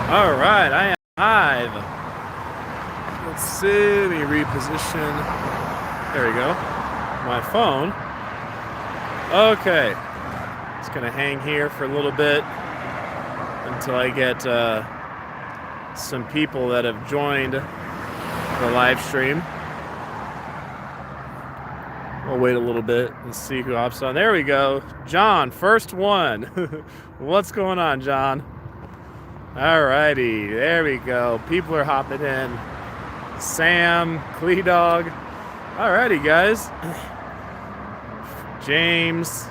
All right, I am live. Let's see, let me reposition. There we go. My phone. Okay. It's gonna hang here for a little bit until I get some people that have joined the live stream. We'll wait a little bit and see who hops on. There we go. John, first one. What's going on, John? Alrighty, there we go. People are hopping in. Sam, Clee Dog. Alrighty, guys. James,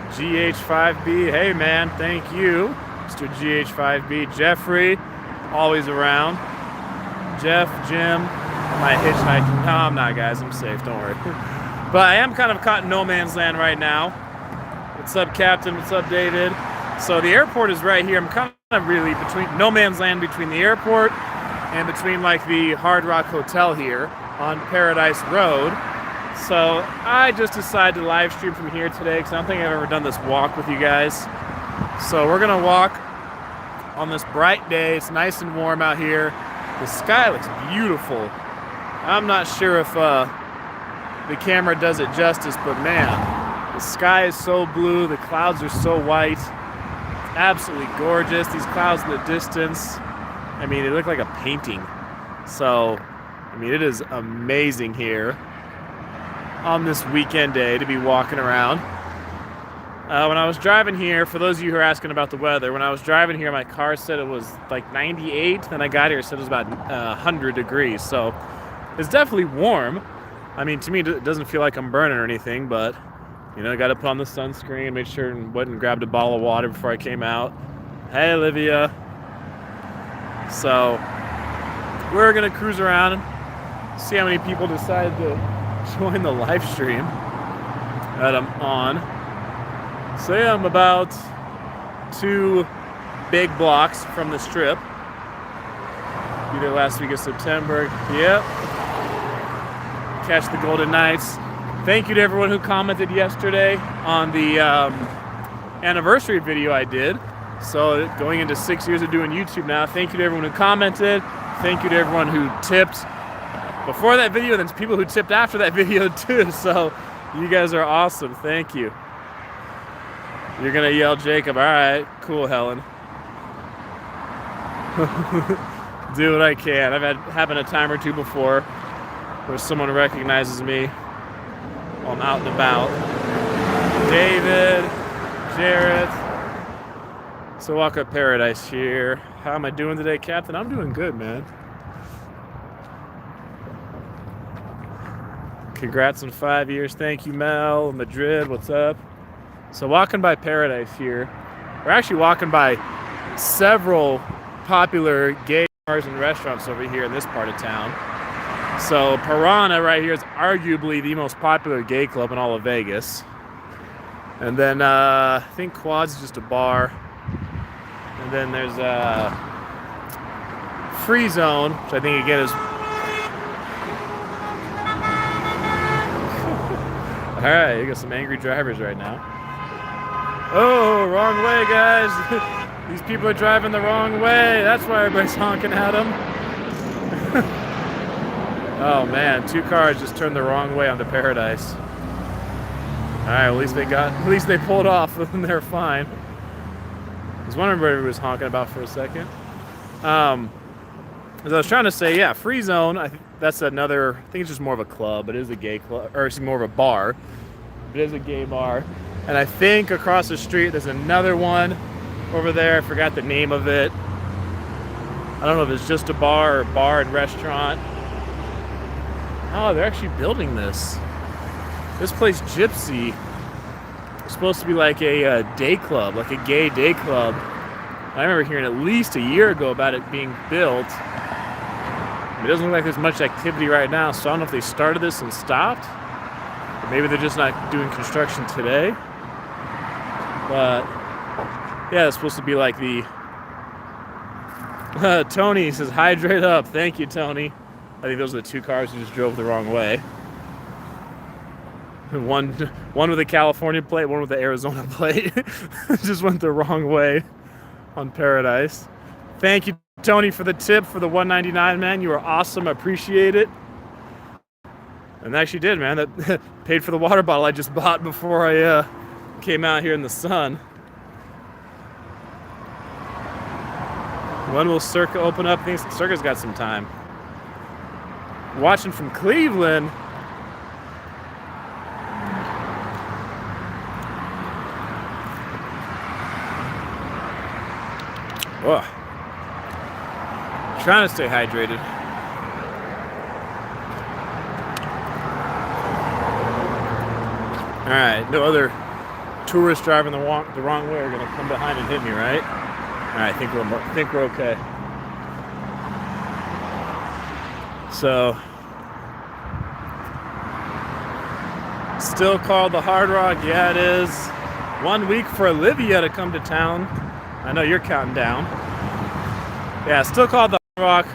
GH5B. Hey, man, thank you, Mr. GH5B. Jeffrey, always around. Jeff, Jim. Am I hitchhiking? No, I'm not, guys. I'm safe. Don't worry. But I am kind of caught in no man's land right now. What's up, Captain? What's up, David? So the airport is right here. I'm kind of really between no man's land between the airport and between like the Hard Rock Hotel here on Paradise Road. So I just decided to live stream from here today because I don't think I've ever done this walk with you guys. So we're gonna walk on this bright day. It's nice and warm out here. The sky looks beautiful. I'm not sure if the camera does it justice, but man, the sky is so blue, the clouds are so white. Absolutely gorgeous. These clouds in the distance, I mean, they look like a painting. So, I mean, it is amazing here on this weekend day to be walking around. When I was driving here, for those of you who are asking about the weather, when I was driving here, my car said it was like 98. Then I got here, it said it was about 100 degrees. So, it's definitely warm. I mean, to me, it doesn't feel like I'm burning or anything, but, you know, I got to put on the sunscreen, made sure and went and grabbed a bottle of water before I came out. Hey, Olivia. So, we're going to cruise around and see how many people decide to join the live stream that I'm on. So, yeah, I'm about 2 big blocks from the Strip. Either last week of September. Yep. Catch the Golden Knights. Thank you to everyone who commented yesterday on the anniversary video I did. So going into 6 years of doing YouTube now, thank you to everyone who commented. Thank you to everyone who tipped before that video, and then people who tipped after that video too. So you guys are awesome. Thank you. You're gonna yell Jacob. All right, cool, Helen. Do what I can. I've had happened a time or two before where someone recognizes me while I'm out and about. David, Jarrett. So walk up Paradise here. How am I doing today, Captain? I'm doing good, man. Congrats on 5 years. Thank you, Mel. Madrid, what's up? So walking by Paradise here. We're actually walking by several popular gay bars and restaurants over here in this part of town. So Piranha right here is arguably the most popular gay club in all of Vegas. And then I think Quad's just a bar. And then there's Free Zone, which I think again is... Alright, you got some angry drivers right now. Oh, wrong way, guys. These people are driving the wrong way. That's why everybody's honking at them. Oh man, 2 cars just turned the wrong way onto Paradise. Alright, at least they pulled off and they're fine. I was wondering what everybody was honking about for a second. As I was trying to say, yeah, Free Zone, that's another, I think it's just more of a club. It is a gay club, or it's more of a bar. It is a gay bar. And I think across the street there's another one over there. I forgot the name of it. I don't know if it's just a bar or bar and restaurant. Oh, they're actually building this. This place, Gypsy, is supposed to be like a day club, like a gay day club. I remember hearing at least a year ago about it being built. It doesn't look like there's much activity right now, so I don't know if they started this and stopped. Or maybe they're just not doing construction today. But, yeah, it's supposed to be like the... Tony says, hydrate up. Thank you, Tony. I think those are the 2 cars who just drove the wrong way. One with a California plate, one with the Arizona plate. Just went the wrong way on Paradise. Thank you, Tony, for the tip for the $1.99, man. You are awesome. I appreciate it. And I actually did, man. That paid for the water bottle I just bought before I came out here in the sun. When will Circa open up? I think Circa's got some time. Watching from Cleveland. Whoa. Trying to stay hydrated. All right, no other tourists driving the wrong way are gonna come behind and hit me, right? All right, I think we're okay. So, still called the Hard Rock. Yeah, it is. 1 week for Olivia to come to town. I know you're counting down. Yeah, still called the Hard Rock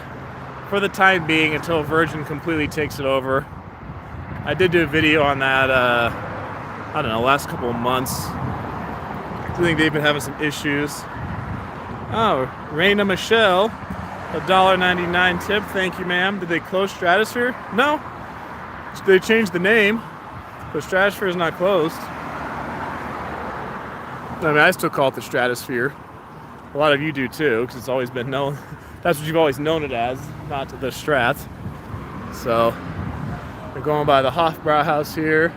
for the time being until Virgin completely takes it over. I did do a video on that, I don't know, last couple of months. I think they've been having some issues. Oh, Raina Michelle, $1.99 tip. Thank you, ma'am. Did they close Stratosphere? No. They changed the name, but Stratosphere is not closed. I mean, I still call it the Stratosphere. A lot of you do too, because it's always been known. That's what you've always known it as, not the Strat. So, we're going by the Hofbrauhaus here,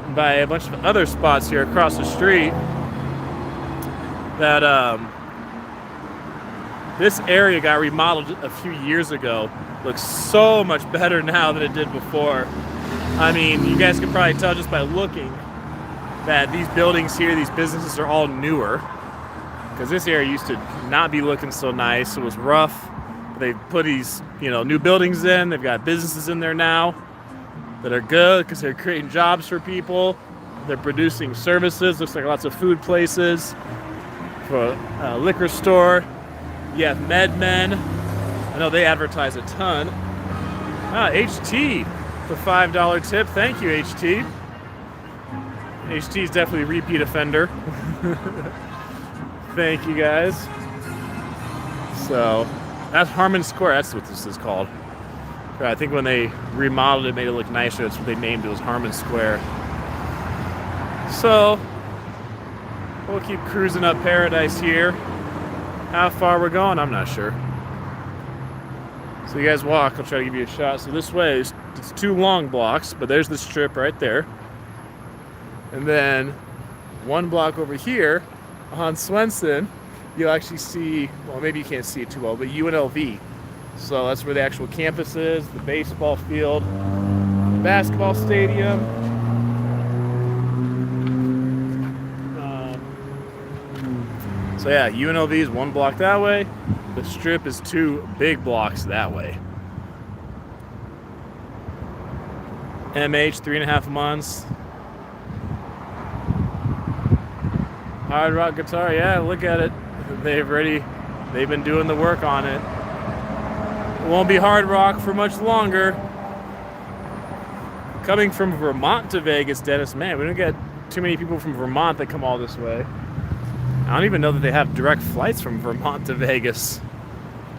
and by a bunch of other spots here across the street. That this area got remodeled a few years ago. Looks so much better now than it did before. I mean, you guys can probably tell just by looking that these buildings here, these businesses are all newer. Because this area used to not be looking so nice. It was rough. They've put these, new buildings in. They've got businesses in there now that are good because they're creating jobs for people. They're producing services. Looks like lots of food places. For a liquor store. You have MedMen. I know they advertise a ton. HT for $5 tip. Thank you, HT. HT is definitely a repeat offender. Thank you, guys. So, that's Harmon Square. That's what this is called. I think when they remodeled it, made it look nicer. That's what they named it, was Harmon Square. So, we'll keep cruising up Paradise here. How far we're going, I'm not sure. So you guys walk, I'll try to give you a shot. So this way, it's 2 long blocks, but there's the strip right there. And then 1 block over here on Swenson, you'll actually see, well, maybe you can't see it too well, but UNLV. So that's where the actual campus is, the baseball field, basketball stadium. So yeah, UNLV is 1 block that way. The strip is 2 big blocks that way. MH, 3.5 months. Hard rock guitar, yeah, look at it. They've been doing the work on it. It won't be hard rock for much longer. Coming from Vermont to Vegas, Dennis, man, we don't get too many people from Vermont that come all this way. I don't even know that they have direct flights from Vermont to Vegas.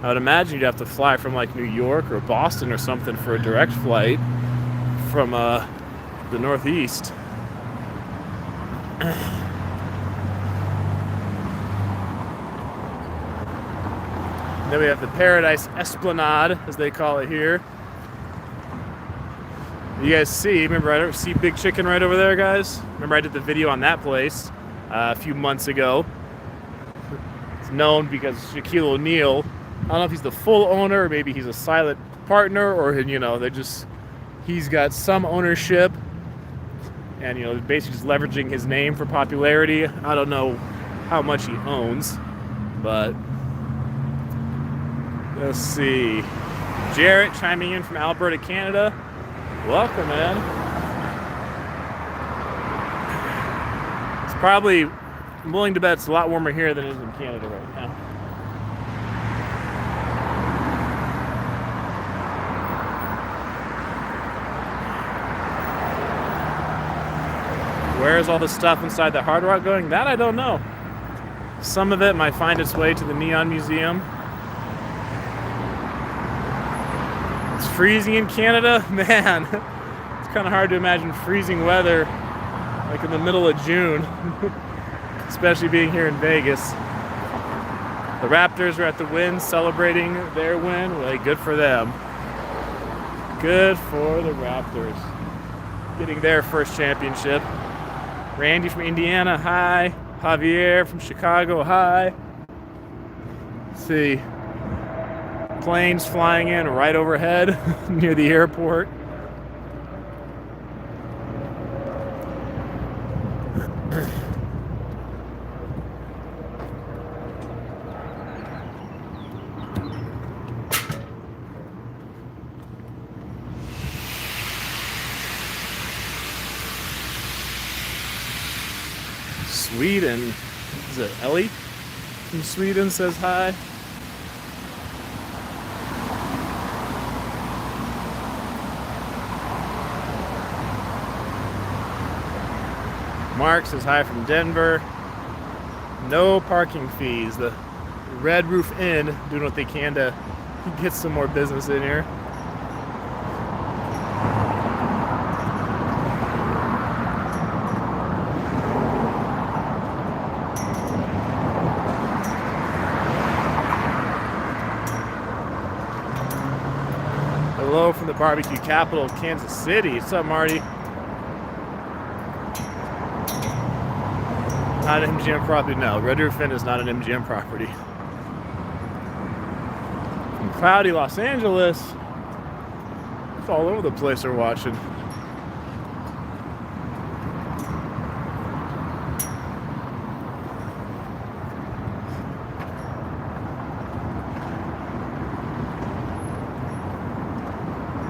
I would imagine you'd have to fly from like New York or Boston or something for a direct flight from the Northeast. Then we have the Paradise Esplanade, as they call it here. You guys see, see Big Chicken right over there, guys? Remember I did the video on that place a few months ago. It's known because Shaquille O'Neal, I don't know if he's the full owner or maybe he's a silent partner, or he's got some ownership and basically just leveraging his name for popularity. I don't know how much he owns, but let's see. Jarrett chiming in from Alberta, Canada. Welcome, man. It's probably, I'm willing to bet it's a lot warmer here than it is in Canada right now. Where is all the stuff inside the Hard Rock going? That I don't know. Some of it might find its way to the Neon Museum. It's freezing in Canada? Man, it's kind of hard to imagine freezing weather like in the middle of June, especially being here in Vegas. The Raptors are at the win, celebrating their win. Like, good for them. Good for the Raptors. Getting their first championship. Randy from Indiana, hi. Javier from Chicago, hi. Let's see. Planes flying in right overhead near the airport. Sweden. Is it Ellie from Sweden says hi? Mark says hi from Denver. No parking fees. The Red Roof Inn doing what they can to get some more business in here. Hello from the barbecue capital of Kansas City. What's up, Marty? Not an MGM property, no. Red Roof Inn is not an MGM property. From cloudy Los Angeles. It's all over the place they're watching.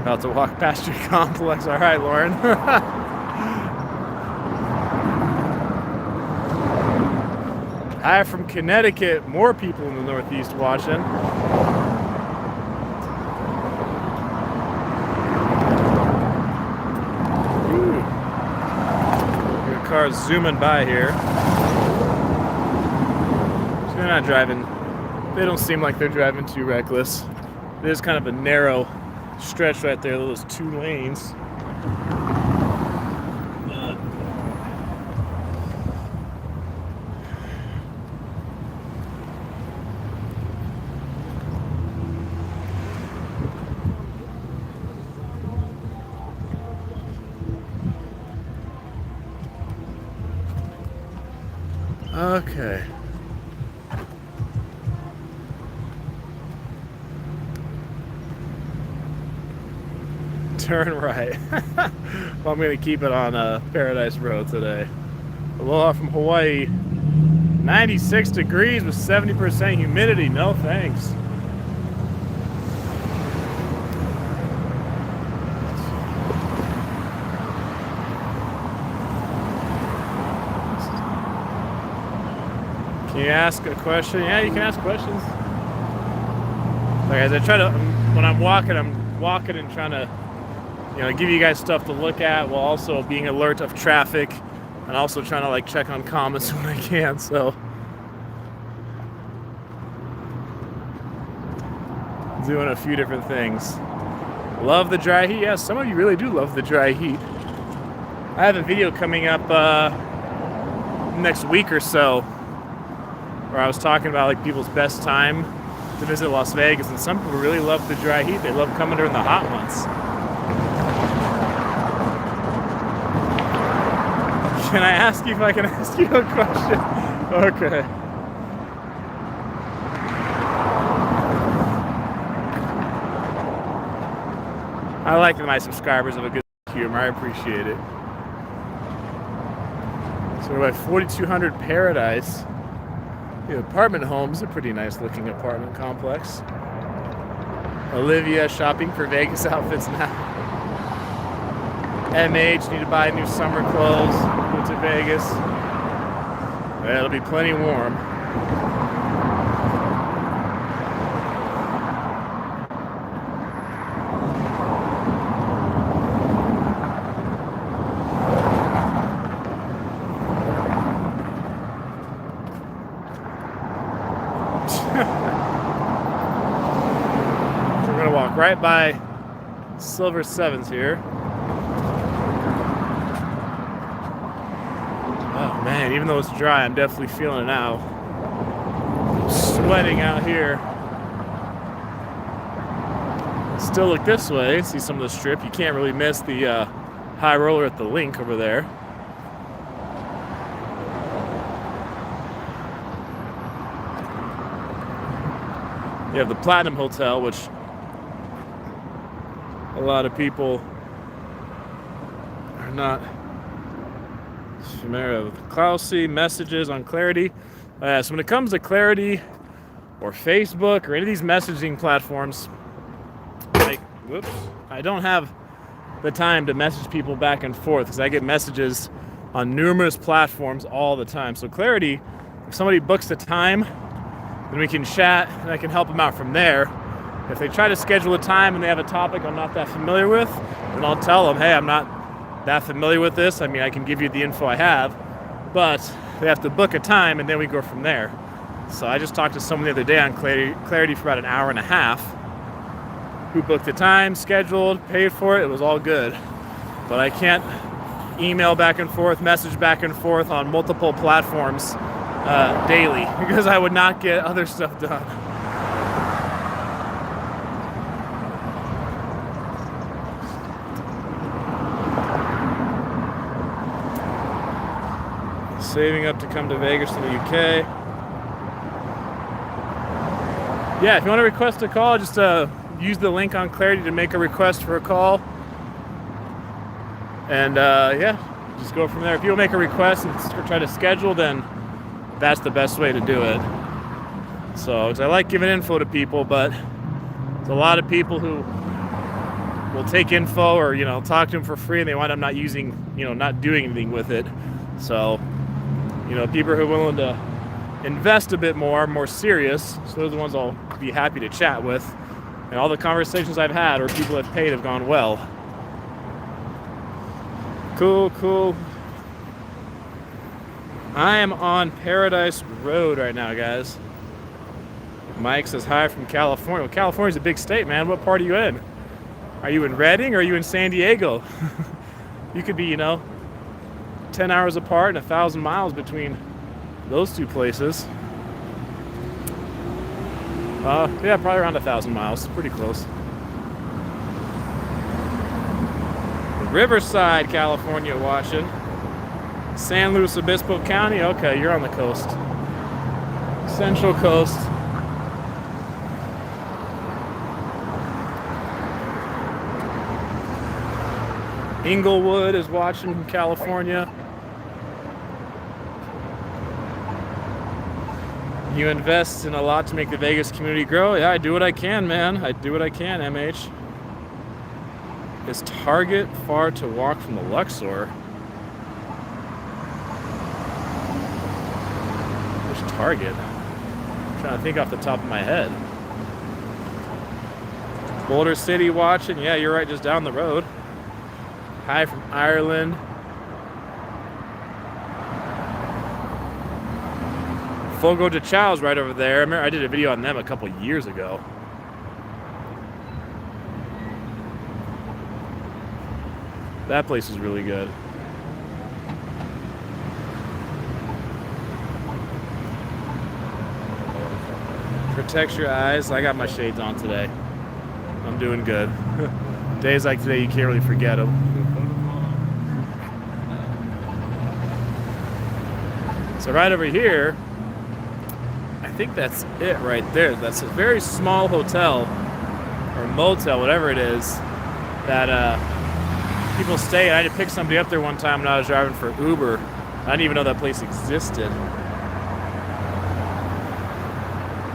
About to walk past your complex. All right, Lauren. Hi from Connecticut. More people in the Northeast watching. Ooh. Your car's zooming by here. So they're not driving. They don't seem like they're driving too reckless. It is kind of a narrow stretch right there, those 2 lanes. Okay. Turn right. Well, I'm going to keep it on Paradise Road today. Aloha from Hawaii. 96 degrees with 70% humidity. No thanks. Can you ask a question? Yeah, you can ask questions. Like, as I try to, when I'm walking and trying to, give you guys stuff to look at while also being alert of traffic and also trying to like check on comments when I can. So doing a few different things. Love the dry heat. Yes, some of you really do love the dry heat. I have a video coming up next week or so where I was talking about like people's best time to visit Las Vegas, and some people really love the dry heat. They love coming during the hot months. Can I ask you if I can ask you a question? Okay. I like that my subscribers have a good humor. I appreciate it. So we're at 4200 Paradise. The apartment home's a pretty nice looking apartment complex. Olivia shopping for Vegas outfits now. MH, need to buy new summer clothes, go to Vegas. Well, it'll be plenty warm. So we're gonna walk right by Silver Sevens here. Oh man, even though it's dry, I'm definitely feeling it now. Sweating out here. Still look this way, see some of the strip. You can't really miss the high roller at the link over there. You have the Platinum Hotel, which a lot of people are not familiar with. Clausy messages on Clarity. So when it comes to Clarity or Facebook or any of these messaging platforms, like, whoops, I don't have the time to message people back and forth because I get messages on numerous platforms all the time. So Clarity, if somebody books the time, then we can chat and I can help them out from there. If they try to schedule a time and they have a topic I'm not that familiar with, then I'll tell them, hey, I'm not that familiar with this. I mean, I can give you the info I have, but they have to book a time and then we go from there. So I just talked to someone the other day on Clarity for about an hour and a half who booked the time, scheduled, paid for it. It was all good. But I can't email back and forth, message back and forth on multiple platforms daily because I would not get other stuff done. Saving up to come to Vegas from the UK. Yeah, if you want to request a call, just use the link on Clarity to make a request for a call. And yeah, just go from there. If you'll make a request and try to schedule, then that's the best way to do it. So, 'cause I like giving info to people, but there's a lot of people who will take info or, you know, talk to them for free and they wind up not using, you know, not doing anything with it. So, you know, people who are willing to invest a bit more serious, so those are the ones I'll be happy to chat with. And all the conversations I've had or people have paid have gone well. Cool. I am on Paradise Road right now, guys. Mike says hi from California. Well, California's a big state, man. What part are you in? Are you in Redding or are you in San Diego? You could be, you know, 10 hours apart and 1,000 miles between those two places. Yeah, probably around 1,000 miles. Pretty close. Riverside, California watching. San Luis Obispo County. Okay, you're on the coast. Central Coast. Inglewood is watching from California. You invest in a lot to make the Vegas community grow. Yeah, I do what I can, man. I do what I can, MH. Is Target far to walk from the Luxor? There's Target. I'm trying to think off the top of my head. Boulder City watching. Yeah, you're right, just down the road. Hi from Ireland. Fogo de Chao's right over there. I remember I did a video on them a couple years ago. That place is really good. Protect your eyes. I got my shades on today. I'm doing good. Days like today, you can't really forget them. So right over here, I think that's it right there. That's a very small hotel or motel, whatever it is, that people stay. I had to pick somebody up there one time when I was driving for Uber. I didn't even know that place existed.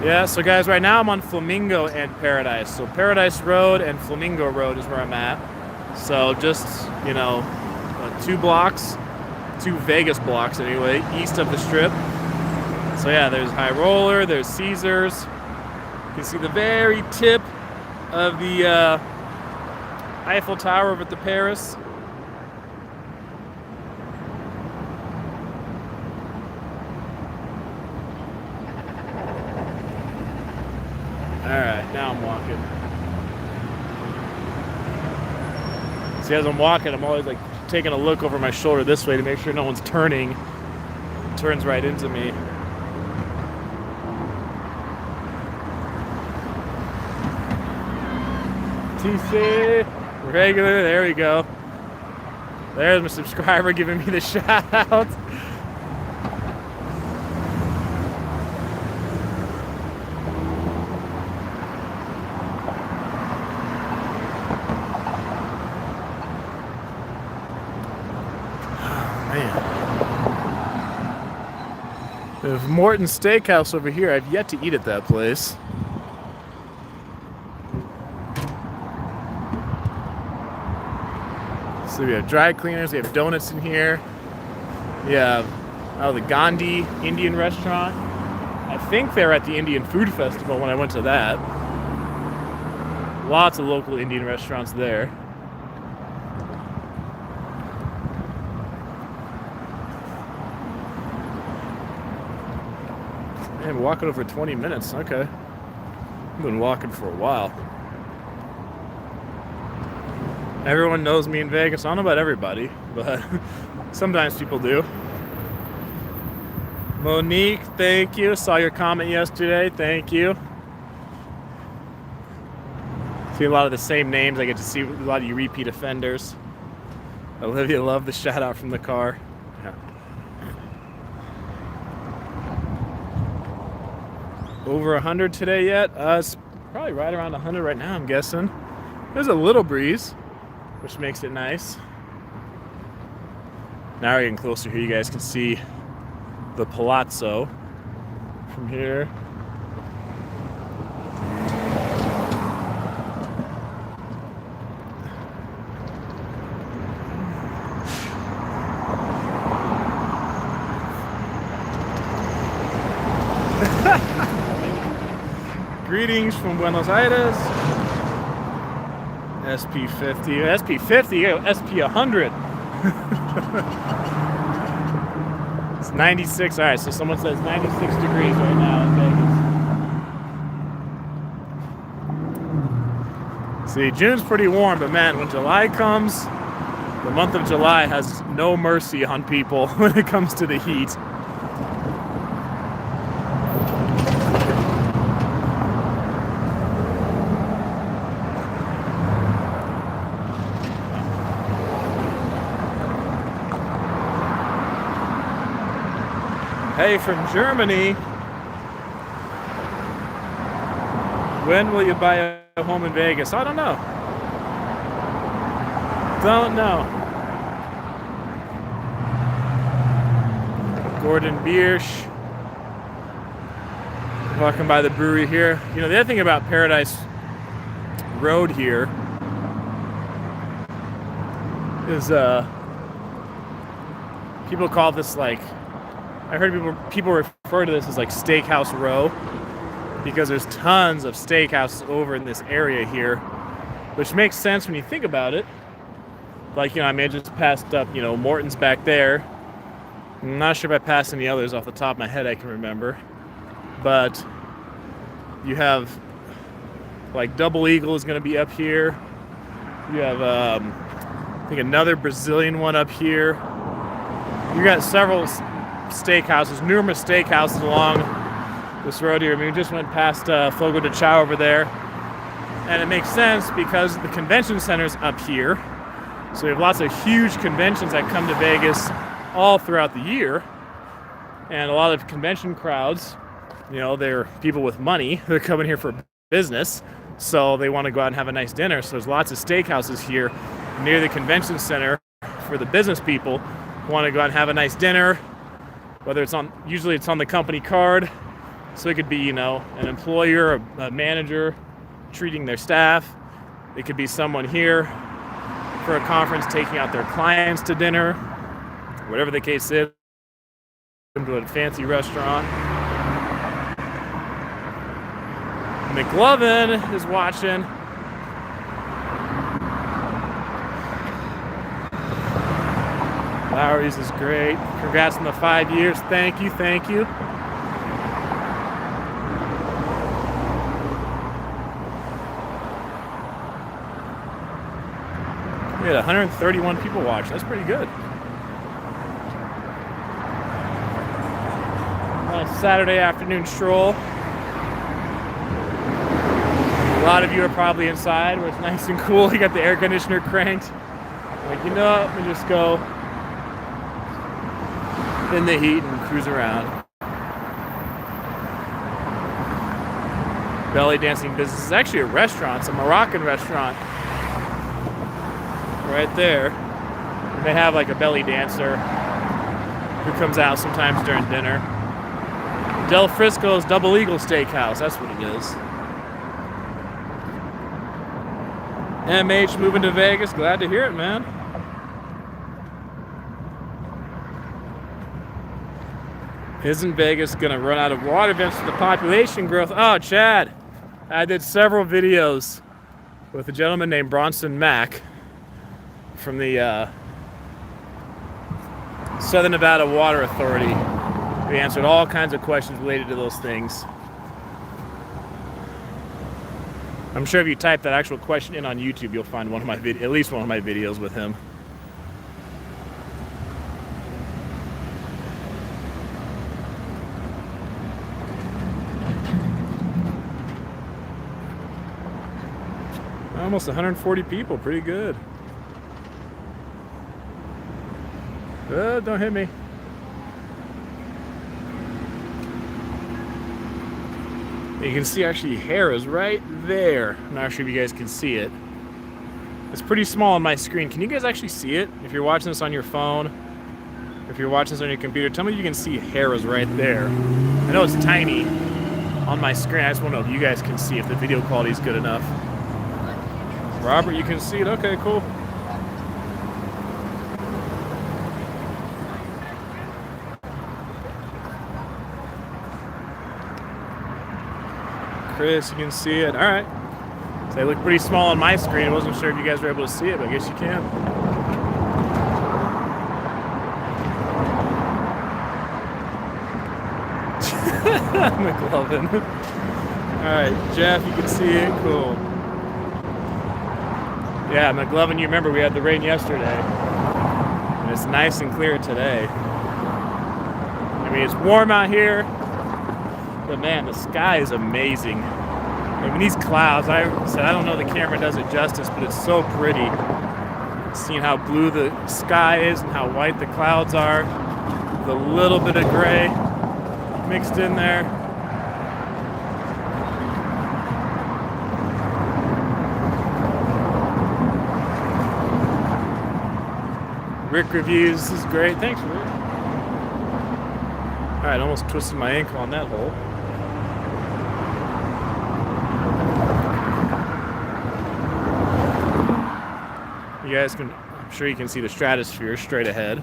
Yeah, so guys, right now I'm on Flamingo and Paradise. So Paradise Road and Flamingo Road is where I'm at. So just, you know, 2 blocks, 2 Vegas blocks anyway, east of the Strip. So yeah, there's High Roller, there's Caesars. You can see the very tip of the Eiffel Tower over at the Paris. Alright, now I'm walking. See, as I'm walking, I'm always like taking a look over my shoulder this way to make sure no one's turning. Turns right into me. TC, regular, there we go. There's my subscriber giving me the shout out. There's Morton's Steakhouse over here. I've yet to eat at that place. So we have dry cleaners, we have donuts in here. We have the Gandhi Indian restaurant. I think they're at the Indian Food Festival when I went to that. Lots of local Indian restaurants there. Man, walking over 20 minutes. Okay. I've been walking for a while. Everyone knows me in Vegas. I don't know about everybody, but sometimes people do. Monique, thank you. Saw your comment yesterday. Thank you. See a lot of the same names. I get to see a lot of you repeat offenders. Olivia, love the shout out from the car. Yeah. Over 100 today yet? It's probably right around 100 right now, I'm guessing. There's a little breeze, which makes it nice. Now we're getting closer here. You guys can see the Palazzo from here. Greetings from Buenos Aires. SP50, SP50, SP100. It's 96. All right, so someone says 96 degrees right now in Vegas. See, June's pretty warm, but man, when July comes, the month of July has no mercy on people when it comes to the heat. Hey, from Germany. When will you buy a home in Vegas? I don't know. Don't know. Gordon Biersch. Walking by the brewery here. You know, the other thing about Paradise Road here is people call this like, I heard people refer to this as like Steakhouse Row because there's tons of steakhouses over in this area here, which makes sense when you think about it. Like, you know, I may have just passed up, you know, Morton's back there. I'm not sure if I passed any others off the top of my head I can remember. But you have, like, Double Eagle is going to be up here. You have, I think, another Brazilian one up here. You got several steakhouses, numerous steakhouses along this road here. I mean, we just went past Fogo de Chao over there, and it makes sense because the convention center's up here, so we have lots of huge conventions that come to Vegas all throughout the year, and a lot of convention crowds, you know, they're people with money. They're coming here for business, so they want to go out and have a nice dinner. So there's lots of steakhouses here near the convention center for the business people who want to go out and have a nice dinner. Whether it's on, usually it's on the company card, so it could be, you know, an employer, a manager treating their staff. It could be someone here for a conference taking out their clients to dinner, whatever the case is. Come to a fancy restaurant. McLovin is watching. Lowry's is great. Congrats on the 5 years. Thank you, thank you. We had 131 people watch. That's pretty good. Nice Saturday afternoon stroll. A lot of you are probably inside where it's nice and cool. You got the air conditioner cranked. Like, you know, let me just go in the heat and cruise around. Belly dancing business is actually a restaurant. It's a Moroccan restaurant right there. And they have like a belly dancer who comes out sometimes during dinner. Del Frisco's Double Eagle Steakhouse, that's what it is. MH moving to Vegas, glad to hear it, man. Isn't Vegas gonna run out of water vents for the population growth? Oh, Chad, I did several videos with a gentleman named Bronson Mack from the Southern Nevada Water Authority. We answered all kinds of questions related to those things. I'm sure if you type that actual question in on YouTube, you'll find one of my at least one of my videos with him. Almost 140 people, pretty good. Don't hit me. You can see actually hair is right there. I'm not sure if you guys can see it. It's pretty small on my screen. Can you guys actually see it? If you're watching this on your phone, if you're watching this on your computer, tell me if you can see hair is right there. I know it's tiny on my screen. I just want to know if you guys can see, if the video quality is good enough. Robert, you can see it? Okay, cool. Chris, you can see it. All right. So they look pretty small on my screen. I wasn't sure if you guys were able to see it, but I guess you can. McLovin. All right, Jeff, you can see it. Cool. Yeah, McLovin, you remember we had the rain yesterday. And it's nice and clear today. I mean, it's warm out here. But man, the sky is amazing. I mean, these clouds, I said I don't know the camera does it justice, but it's so pretty. Seeing how blue the sky is and how white the clouds are. With a little bit of gray mixed in there. Rick reviews, this is great. Thanks, Rick. All right, almost twisted my ankle on that hole. You guys can, I'm sure you can see the stratosphere straight ahead.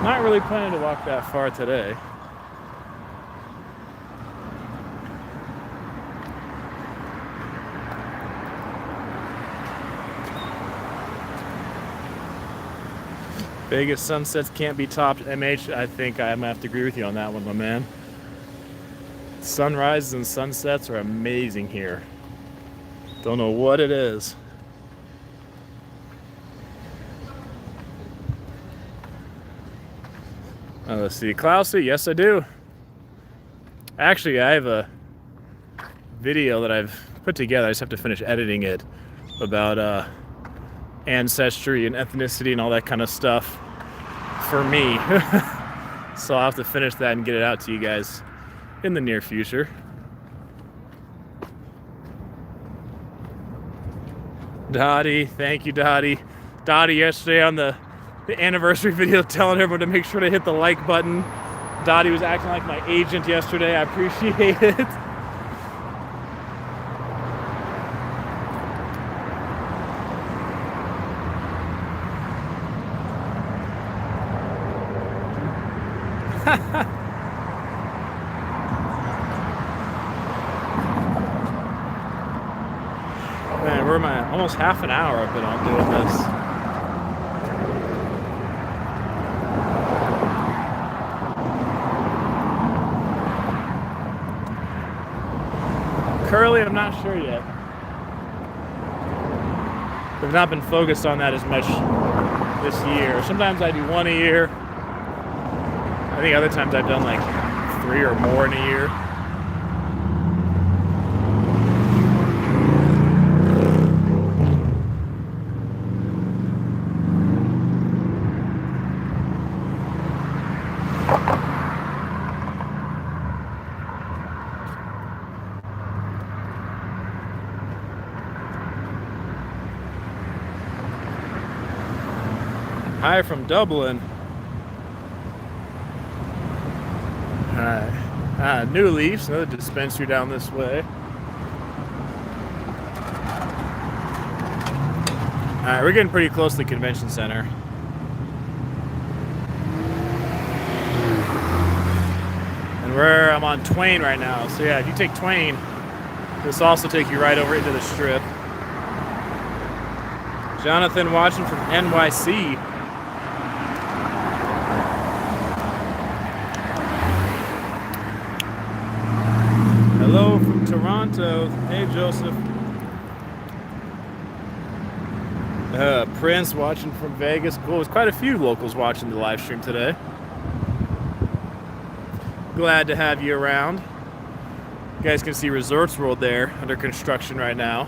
Not really planning to walk that far today. Vegas sunsets can't be topped. MH, I think I'm gonna have to agree with you on that one, my man. Sunrises and sunsets are amazing here. Don't know what it is. Let's see, Klausy, yes I do. Actually, I have a video that I've put together. I just have to finish editing it about ancestry and ethnicity and all that kind of stuff for me. So I'll have to finish that and get it out to you guys in the near future. Dottie, thank you, Dottie. Dottie yesterday on the anniversary video telling everyone to make sure to hit the like button. Dottie was acting like my agent yesterday. I appreciate it. Man, we're almost half an hour I've been on doing this. Curly, I'm not sure yet. I've not been focused on that as much this year. Sometimes I do one a year. I think other times I've done like 3 or more in a year. Hi from Dublin. Alright. New Leafs, another dispensary down this way. Alright, we're getting pretty close to the convention center. And I'm on Twain right now. So yeah, if you take Twain, this will also take you right over into the strip. Jonathan watching from NYC. Hello from Toronto. Hey, Joseph. Prince watching from Vegas. Cool. There's quite a few locals watching the live stream today. Glad to have you around. You guys can see Resorts World there under construction right now.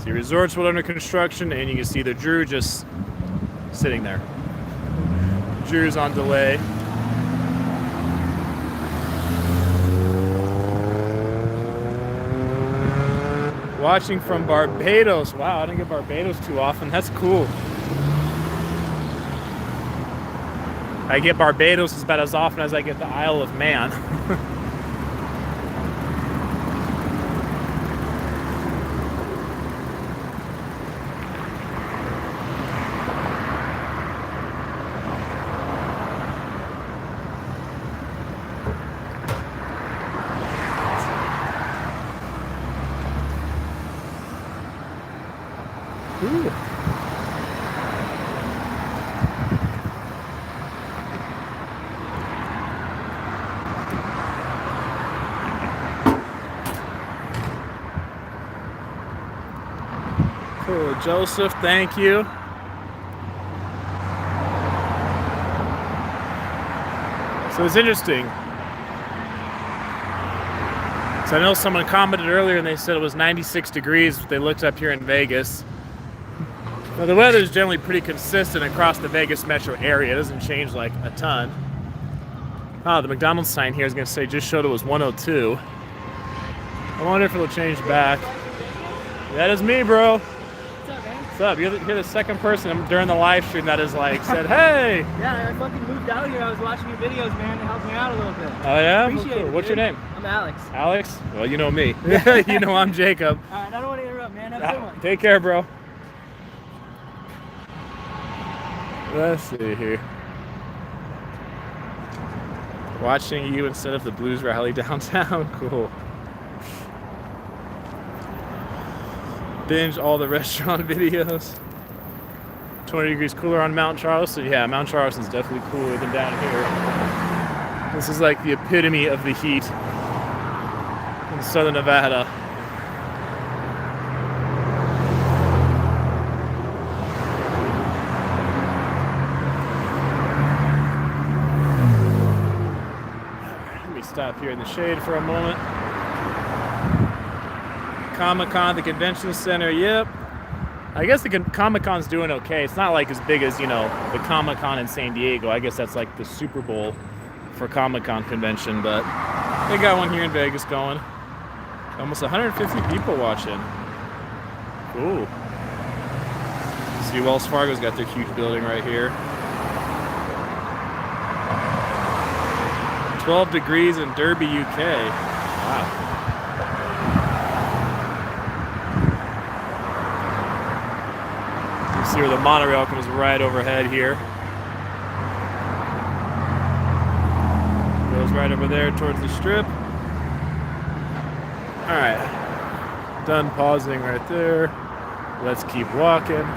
See Resorts World under construction, and you can see the Drew just sitting there. Drew's on delay. Watching from Barbados. Wow, I didn't get Barbados too often. That's cool. I get Barbados about as often as I get the Isle of Man. Ooh. Cool, Joseph, thank you. So it's interesting. So I know someone commented earlier and they said it was 96 degrees. They looked up here in Vegas. Now, the weather is generally pretty consistent across the Vegas metro area. It doesn't change like a ton. Oh, the McDonald's sign here is going to say just showed it was 102. I wonder if it'll change back. That is me, bro. What's up, man? What's up? You're the second person during the live stream that is like said, hey. Yeah, I fucking moved out here. I was watching your videos, man. It helped me out a little bit. Oh, yeah? Appreciate it. What's dude. your name? I'm Alex. Alex? Well, you know me. You know I'm Jacob. All right, I don't want to interrupt, man. Have a good one. Take care, bro. Let's see here. Watching you instead of the Blues rally downtown. Cool. Binge all the restaurant videos. 20 degrees cooler on Mount Charleston. Yeah, Mount Charleston's definitely cooler than down here. This is like the epitome of the heat in southern Nevada. Stop here in the shade for a moment. Comic-Con, the convention center, yep. I guess the Comic-Con's doing okay. It's not like as big as, you know, the Comic-Con in San Diego. I guess that's like the Super Bowl for Comic-Con convention, but they got one here in Vegas going. Almost 150 people watching. Cool. See, Wells Fargo's got their huge building right here. 12 degrees in Derby, UK. Wow. You see where the monorail comes right overhead here. Goes right over there towards the strip. All right. Done pausing right there. Let's keep walking.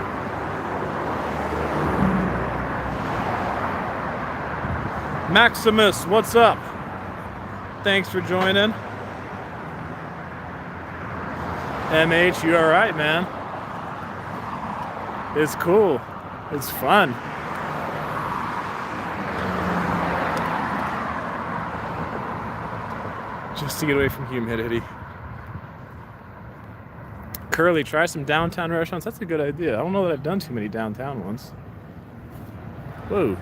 Maximus, what's up? thanks for joining. MH, you alright, man? It's cool. It's fun. Just to get away from humidity. Curly, try some downtown restaurants. That's a good idea. I don't know that I've done too many downtown ones. Whoa.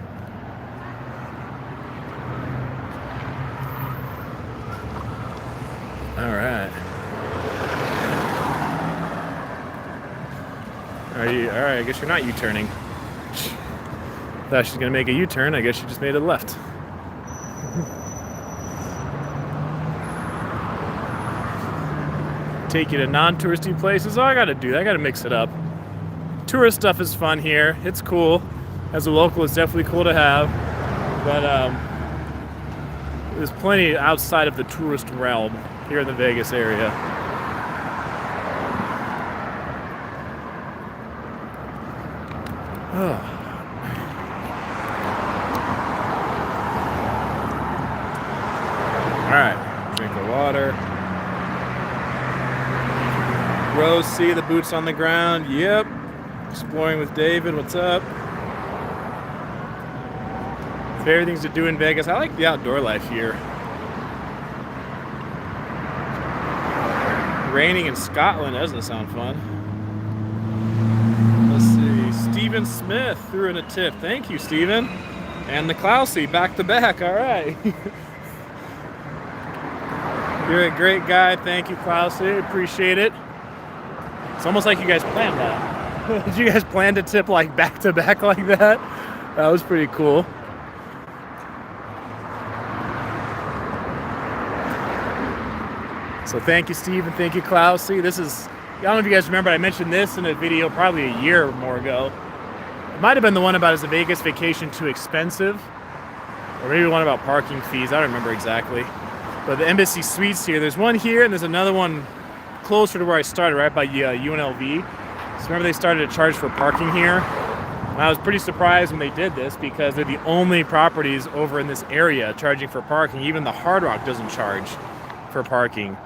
All right. Are you all right? I guess you're not U-turning. Thought she's gonna make a U-turn. I guess she just made a left. Take you to non-touristy places. Oh, I gotta mix it up. Tourist stuff is fun here. It's cool. As a local, it's definitely cool to have. But there's plenty outside of the tourist realm here in the Vegas area. Oh. All right, drink of water. Rose C, the boots on the ground. Yep. Exploring with David. What's up? Favorite things to do in Vegas. I like the outdoor life here. Raining in Scotland. That doesn't sound fun. Let's see. Stephen Smith threw in a tip. Thank you, Stephen. And the Klausy back to back. All right. You're a great guy. Thank you, Klausy. Appreciate it. It's almost like you guys planned that. Did you guys plan to tip like back to back like that? That was pretty cool. So thank you, Steve, and thank you, Klausy. This is, I don't know if you guys remember, I mentioned this in a video probably a year or more ago. It might have been the one about is the Vegas vacation too expensive? Or maybe one about parking fees, I don't remember exactly. But the Embassy Suites here, there's one here and there's another one closer to where I started, right by UNLV. So remember they started to charge for parking here? And I was pretty surprised when they did this because they're the only properties over in this area charging for parking. Even the Hard Rock doesn't charge for parking.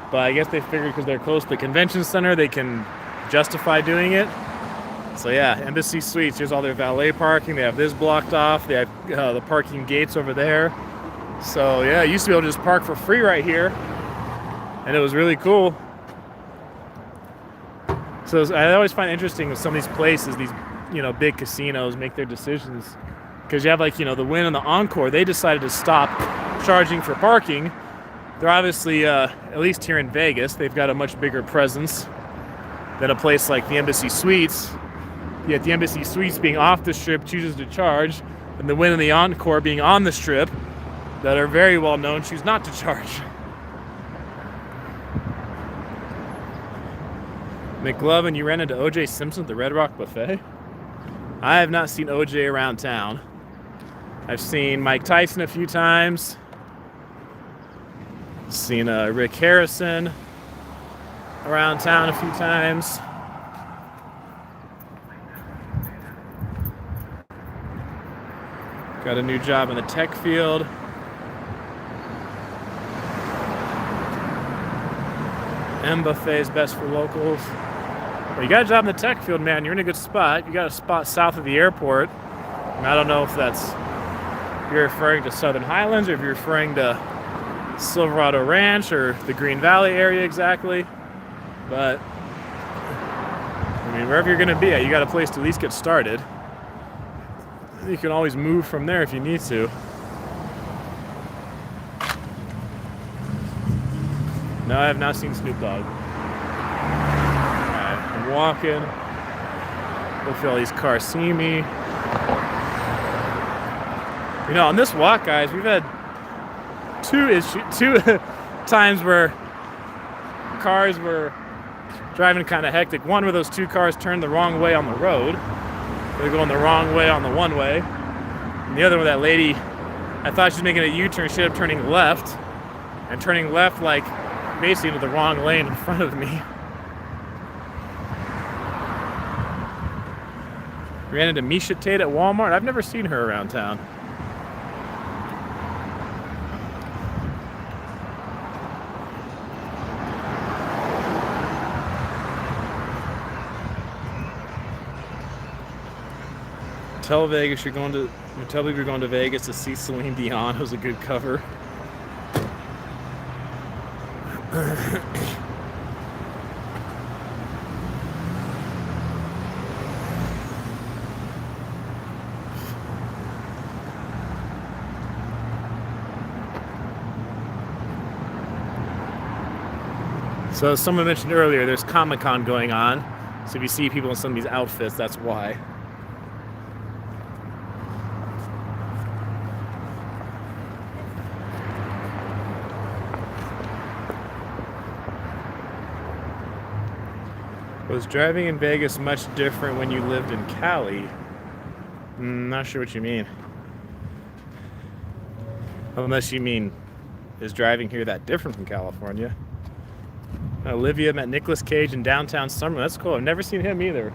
But I guess they figured because they're close to the convention center, they can justify doing it. So yeah, Embassy Suites, here's all their valet parking. They have this blocked off. They have the parking gates over there. So yeah, I used to be able to just park for free right here. And it was really cool. So I always find it interesting with some of these places, these, big casinos make their decisions. Because you have like, the Wynn and the Encore, they decided to stop charging for parking. They're obviously, at least here in Vegas, they've got a much bigger presence than a place like the Embassy Suites. Yet the Embassy Suites being off the strip chooses to charge, and the Wynn and the Encore being on the strip, that are very well known, choose not to charge. McLovin, you ran into OJ Simpson at the Red Rock Buffet? I have not seen OJ around town. I've seen Mike Tyson a few times. Seen Rick Harrison around town a few times. Got a new job in the tech field. M Buffet is best for locals. Well, you got a job in the tech field, man. You're in a good spot. You got a spot south of the airport. And I don't know if you're referring to Southern Highlands or if you're referring to Silverado Ranch or the Green Valley area exactly. But, wherever you're going to be at, you got a place to at least get started. You can always move from there if you need to. No, I have not seen Snoop Dogg. Alright, I'm walking. Hopefully all these cars see me. On this walk, guys, we've had two times where cars were driving kind of hectic. One where those two cars turned the wrong way on the road. They're going the wrong way on the one way. And the other one, that lady, I thought she was making a U-turn. She ended up turning left. And turning left, like, basically into the wrong lane in front of me. Ran into Misha Tate at Walmart. I've never seen her around town. Tell Vegas you're going to. Tell people you're going to Vegas to see Celine Dion. It was a good cover. So as someone mentioned earlier, there's Comic-Con going on. So if you see people in some of these outfits, that's why. Was driving in Vegas much different when you lived in Cali? Not sure what you mean. Unless you mean, is driving here that different from California? Olivia met Nicolas Cage in downtown Summer. That's cool. I've never seen him either.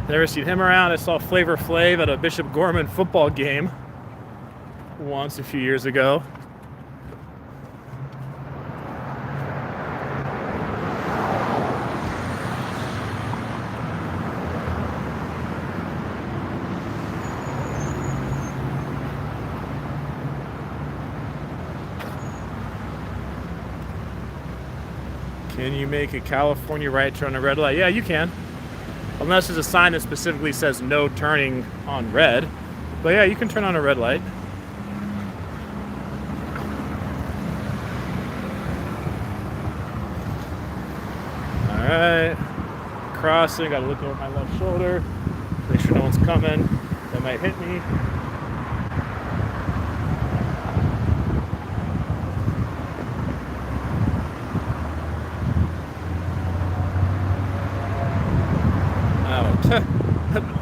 Never seen him around. I saw Flavor Flav at a Bishop Gorman football game once a few years ago. Can you make a California right turn on a red light? Yeah, you can. Unless there's a sign that specifically says no turning on red. But yeah, you can turn on a red light. Alright. Crossing, gotta look over my left shoulder. Make sure no one's coming. That might hit me.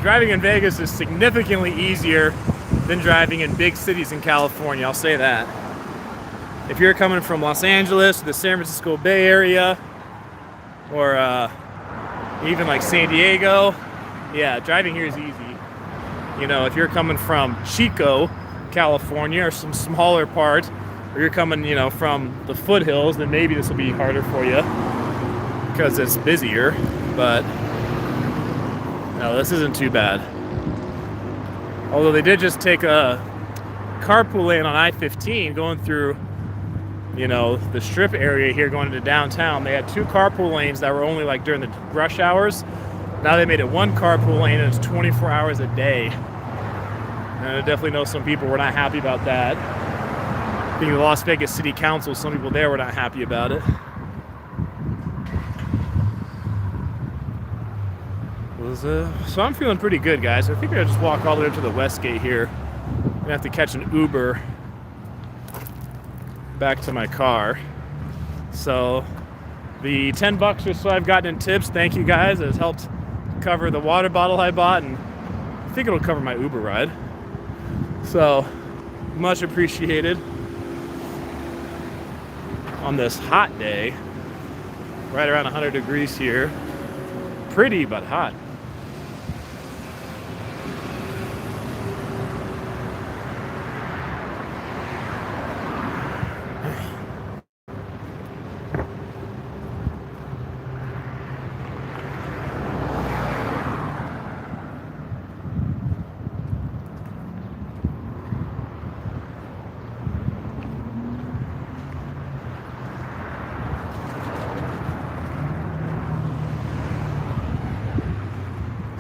Driving in Vegas is significantly easier than driving in big cities in California, I'll say that. If you're coming from Los Angeles, the San Francisco Bay Area, or even like San Diego, yeah, driving here is easy. You know, if you're coming from Chico, California, or some smaller part, or you're coming, you know, from the foothills, then maybe this will be harder for you because it's busier, but no, this isn't too bad. Although they did just take a carpool lane on I-15 going through, you know, the strip area here going into downtown. They had two carpool lanes that were only like during the rush hours. Now they made it one carpool lane and it's 24 hours a day. And I definitely know some people were not happy about that. Being the Las Vegas City Council, some people there were not happy about it. So I'm feeling pretty good, guys. I think I'll just walk all the way up to the Westgate here. I'm gonna have to catch an Uber back to my car. So the $10 or so I've gotten in tips, thank you guys. It has helped cover the water bottle I bought, and I think it'll cover my Uber ride. So much appreciated on this hot day. Right around 100 degrees here. Pretty but hot.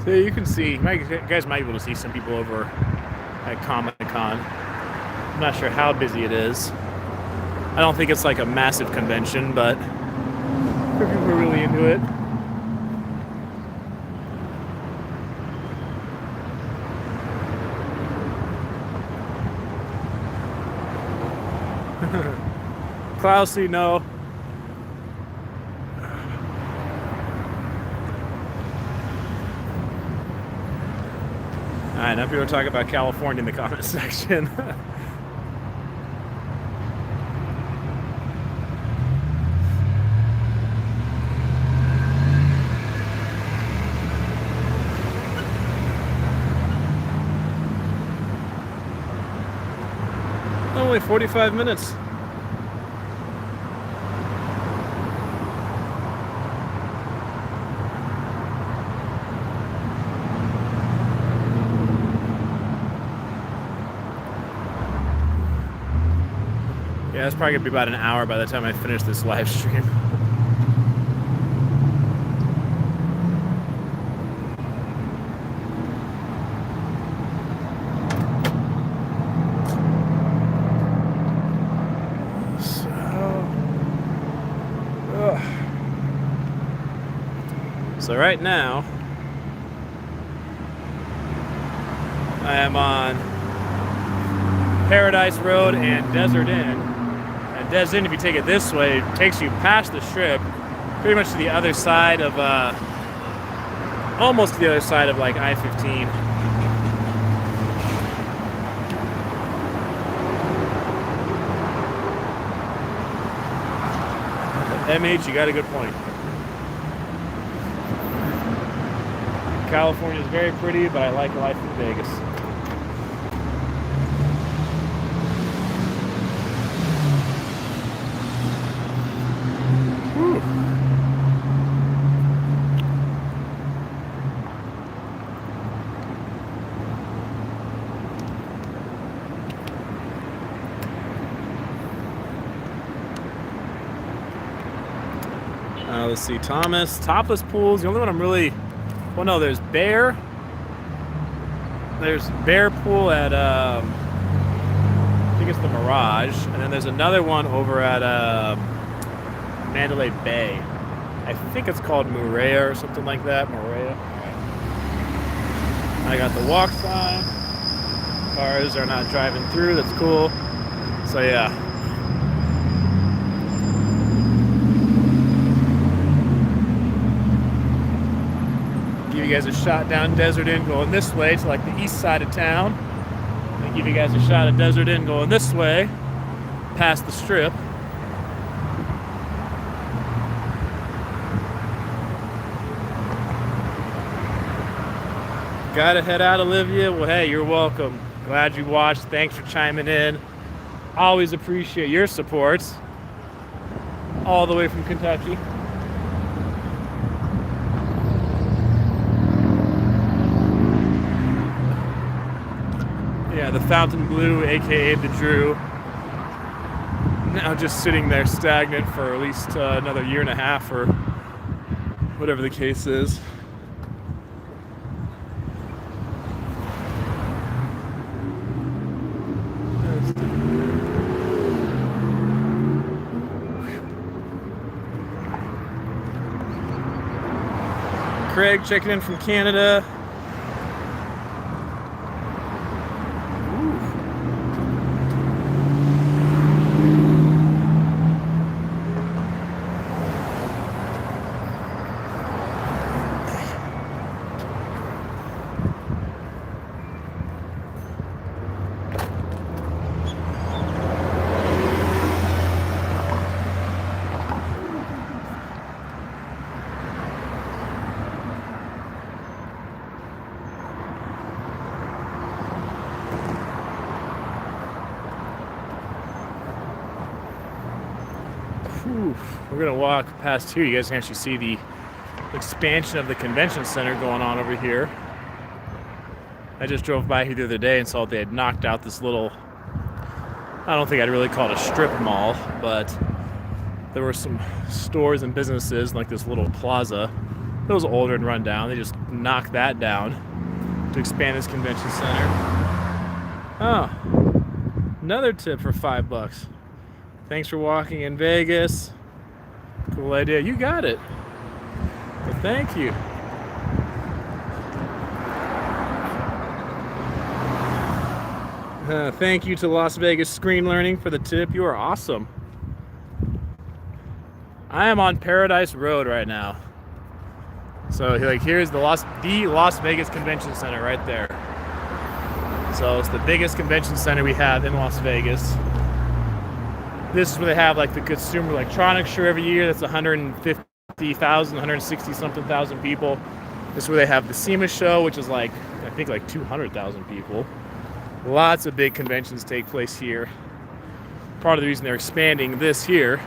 So you can see, you guys might be able to see some people over at Comic-Con. I'm not sure how busy it is. I don't think it's like a massive convention, but people are really into it. Klausy, no. Alright, now people are talking about California in the comment section. Only 45 minutes. Yeah, it's probably gonna be about an hour by the time I finish this live stream. So right now, I am on Paradise Road and Desert Inn. And Desert Inn, if you take it this way, takes you past the strip, pretty much to the other side of, almost to the other side of like I-15. MH, you got a good point. California is very pretty, but I like life in Vegas. Whew. Let's see, Thomas. Topless pools. The only one I'm really... Well, no, there's Bear. There's Bear Pool at, I think it's the Mirage. And then there's another one over at Mandalay Bay. I think it's called Moorea or something like that. Moorea. I got the walk sign. Cars are not driving through. That's cool. So, yeah. Give you guys a shot down Desert Inn going this way to like the east side of town. And give you guys a shot at Desert Inn going this way past the strip. Gotta head out, Olivia. Well, hey, you're welcome. Glad you watched. Thanks for chiming in. Always appreciate your support. All the way from Kentucky. Yeah, the Fountain Blue, aka the Drew. Now just sitting there stagnant for at least another year and a half or whatever the case is. Craig checking in from Canada. We're gonna walk past here. You guys can actually see the expansion of the convention center going on over here. I just drove by here the other day and saw they had knocked out this little, I don't think I'd really call it a strip mall, but there were some stores and businesses like this little plaza. It was older and run down. They just knocked that down to expand this convention center. Oh, another tip for $5. Thanks for walking in Vegas. Cool idea. You got it. Well, thank you. Thank you to Las Vegas Screen Learning for the tip. You are awesome. I am on Paradise Road right now. So like here's the Las Vegas Convention Center right there. So it's the biggest convention center we have in Las Vegas. This is where they have like the Consumer Electronics Show every year. That's 150,000, 160 something thousand people. This is where they have the SEMA show, which is like, I think like 200,000 people. Lots of big conventions take place here. Part of the reason they're expanding this here.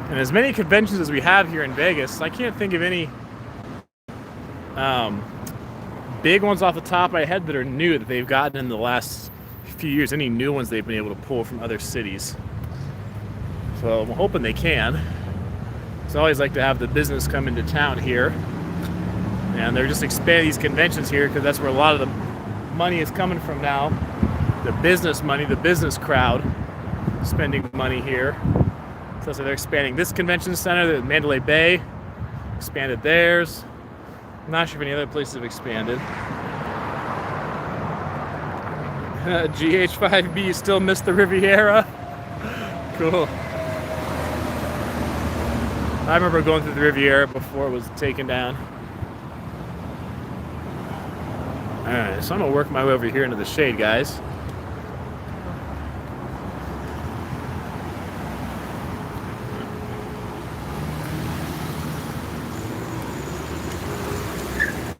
And as many conventions as we have here in Vegas, I can't think of any big ones off the top of my head that are new that they've gotten in the last few years, any new ones they've been able to pull from other cities. So I'm hoping they can. So I always like to have the business come into town here. And they're just expanding these conventions here because that's where a lot of the money is coming from now. The business money, the business crowd spending money here. So that's why they're expanding this convention center. The Mandalay Bay expanded theirs. I'm not sure if any other places have expanded. GH5B, you still miss the Riviera? Cool. I remember going through the Riviera before it was taken down. Alright, so I'm gonna work my way over here into the shade, guys.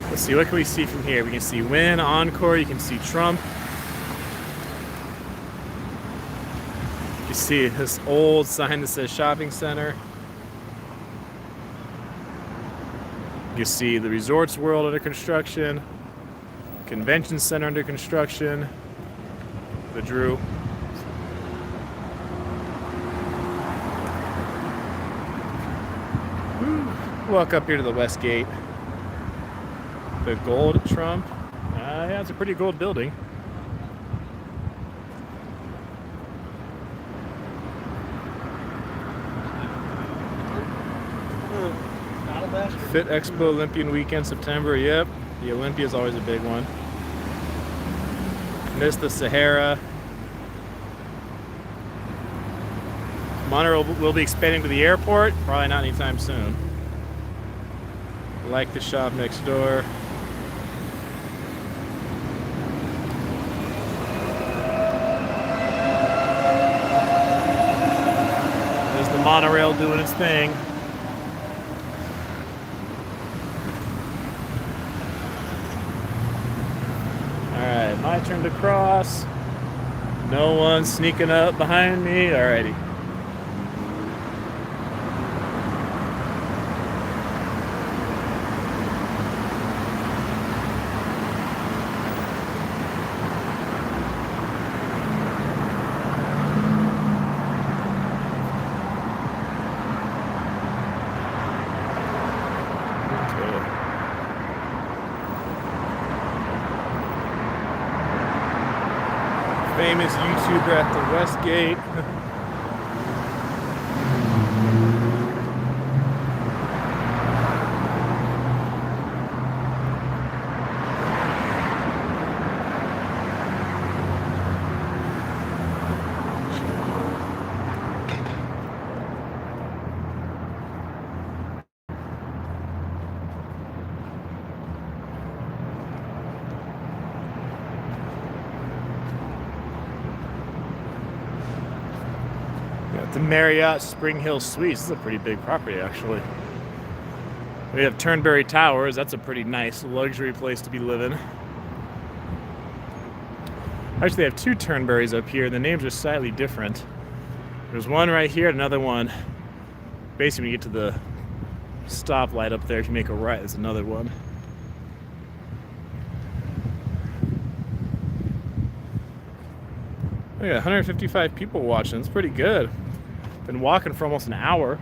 Let's see, what can we see from here? We can see Wynn, Encore, you can see Trump. You see this old sign that says shopping center. You see the Resorts World under construction. Convention Center under construction. The Drew. Walk up here to the Westgate. The gold Trump. Yeah, it's a pretty gold building. Fit Expo Olympian weekend, September. Yep, the Olympia is always a big one. Missed the Sahara. Monorail will be expanding to the airport. Probably not anytime soon. Like the shop next door. There's the monorail doing its thing. Alright, my turn to cross. No one sneaking up behind me. Alrighty. Famous YouTuber at the Westgate. The Marriott Spring Hill Suites. This is a pretty big property, actually. We have Turnberry Towers. That's a pretty nice luxury place to be living. Actually, they have two Turnberries up here. The names are slightly different. There's one right here, another one. Basically, when you get to the stoplight up there, if you make a right, there's another one. Oh yeah, 155 people watching. It's pretty good. Been walking for almost an hour.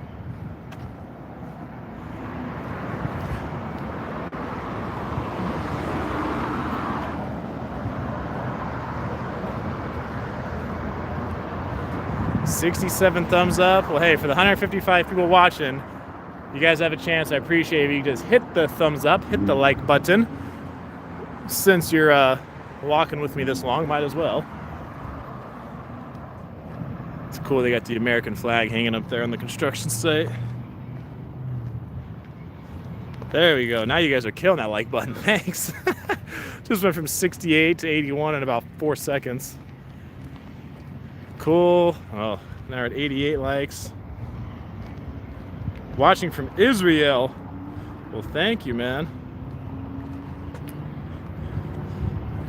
$67 thumbs up. Well, hey, for the 155 people watching, you guys have a chance. I appreciate it if you just hit the thumbs up, hit the like button. Since you're walking with me this long, might as well. It's cool they got the American flag hanging up there on the construction site. There we go. Now you guys are killing that like button. Thanks. Just went from 68 to 81 in about 4 seconds. Cool. Oh, now we're at 88 likes. Watching from Israel. Well, thank you, man.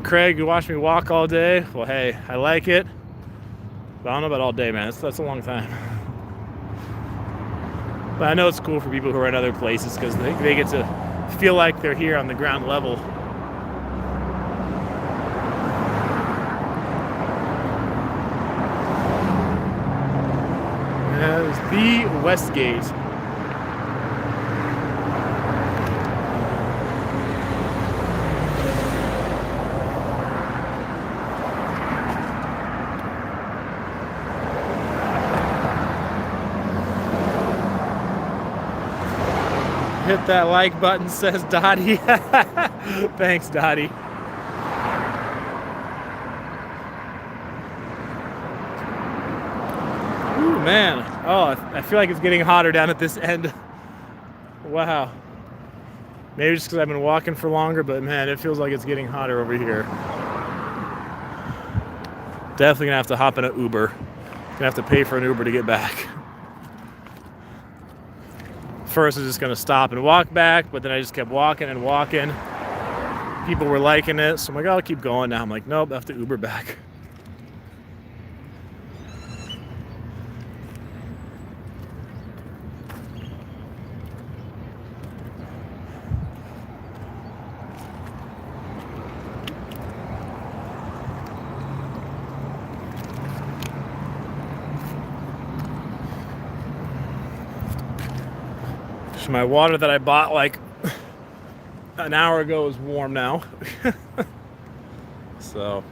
Craig, you watched me walk all day. Well, hey, I like it. But I don't know about all day, man. That's a long time. But I know it's cool for people who are in other places because they get to feel like they're here on the ground level. The Westgate. Hit that like button, says Dottie. Thanks, Dottie. Ooh, man. Oh, I feel like it's getting hotter down at this end. Wow. Maybe just because I've been walking for longer, but man, it feels like it's getting hotter over here. Definitely gonna have to hop in an Uber. Gonna have to pay for an Uber to get back. First I was just gonna stop and walk back, but then I just kept walking and walking. People were liking it, so I'm like, oh, I'll keep going. Now I'm like, nope, I have to Uber back. My water that I bought like an hour ago is warm now. So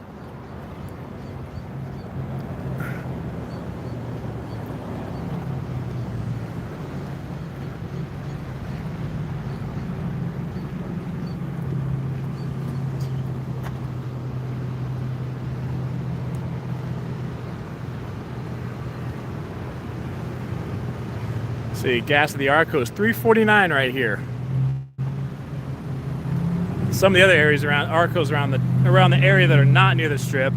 see, gas at the Arco is $3.49 right here. Some of the other areas around Arcos around the area that are not near the strip,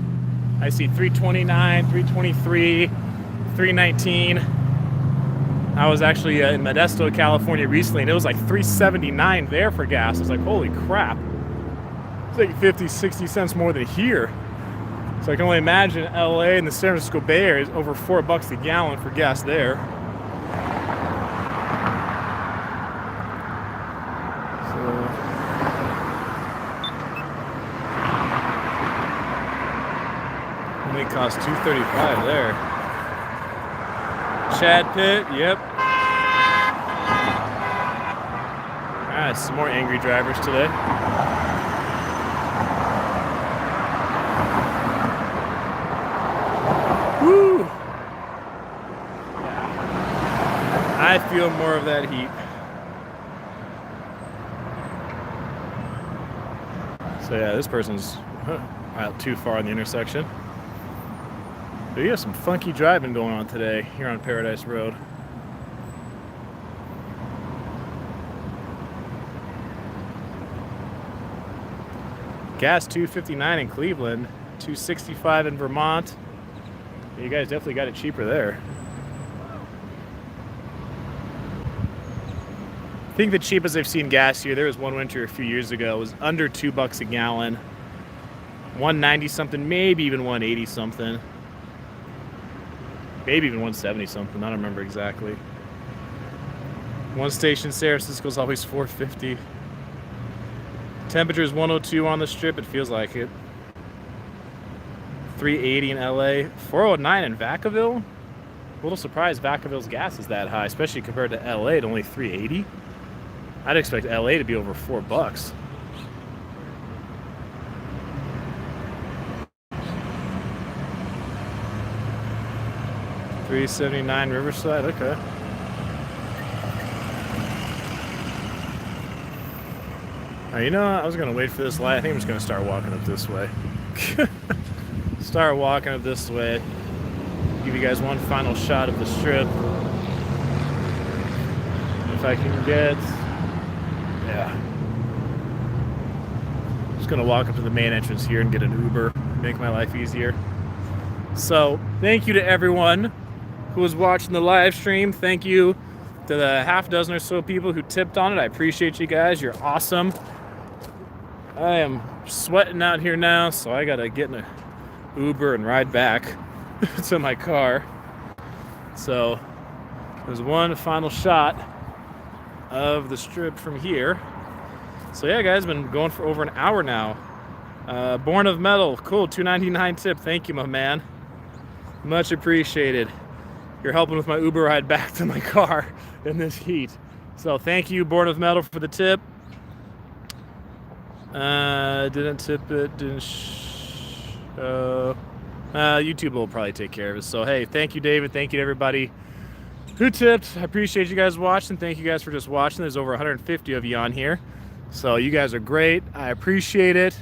I see $3.29, $3.23, $3.19. I was actually in Modesto, California recently, and it was like $3.79 there for gas. I was like, holy crap. It's like 50, 60 cents more than here. So I can only imagine LA and the San Francisco Bay Area is over $4 a gallon for gas there. Cost $2.35 there. Chad Pitt, yep. Ah, some more angry drivers today. Woo! Yeah. I feel more of that heat. So yeah, this person's out too far in the intersection. But you have some funky driving going on today here on Paradise Road. Gas $2.59 in Cleveland, $2.65 in Vermont. You guys definitely got it cheaper there. I think the cheapest I've seen gas here, there was one winter a few years ago, it was under $2 a gallon. 190 something, maybe even 180 something. Maybe even 170 something, I don't remember exactly. One station, San Francisco is always $4.50. Temperature is 102 on the strip, it feels like it. 380 in LA, 409 in Vacaville. A little surprised Vacaville's gas is that high, especially compared to LA at only 380. I'd expect LA to be over $4. $3.79 Riverside, okay. You know, I was gonna wait for this light. I think I'm just gonna start walking up this way. Start walking up this way. Give you guys one final shot of the strip. If I can get, yeah. Just gonna walk up to the main entrance here and get an Uber. Make my life easier. So, thank you to everyone who was watching the live stream. Thank you to the half dozen or so people who tipped on it. I appreciate you guys. You're awesome. I am sweating out here now, so I gotta get in an Uber and ride back to my car. So there's one final shot of the strip from here. So yeah, guys, been going for over an hour now. Born of Metal, cool, $2.99 tip. Thank you, my man. Much appreciated. you're helping with my Uber ride back to my car in this heat. So thank you, Born of Metal, for the tip. Didn't tip it, didn't YouTube will probably take care of it. So hey, thank you, David. Thank you to everybody who tipped. I appreciate you guys watching. Thank you guys for just watching. There's over 150 of you on here. So you guys are great. I appreciate it.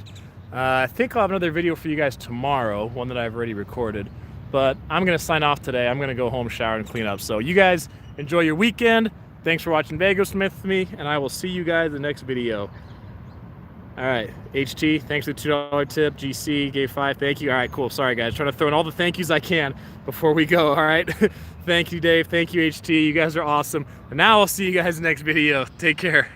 I think I'll have another video for you guys tomorrow, one that I've already recorded. But I'm going to sign off today. I'm going to go home, shower, and clean up. So you guys enjoy your weekend. Thanks for watching Vegas with me, and I will see you guys in the next video. All right, HT, thanks for the $2 tip. GC gave 5, thank you. All right, cool. Sorry, guys. Trying to throw in all the thank yous I can before we go, all right? Thank you, Dave. Thank you, HT. You guys are awesome. And now I'll see you guys in the next video. Take care.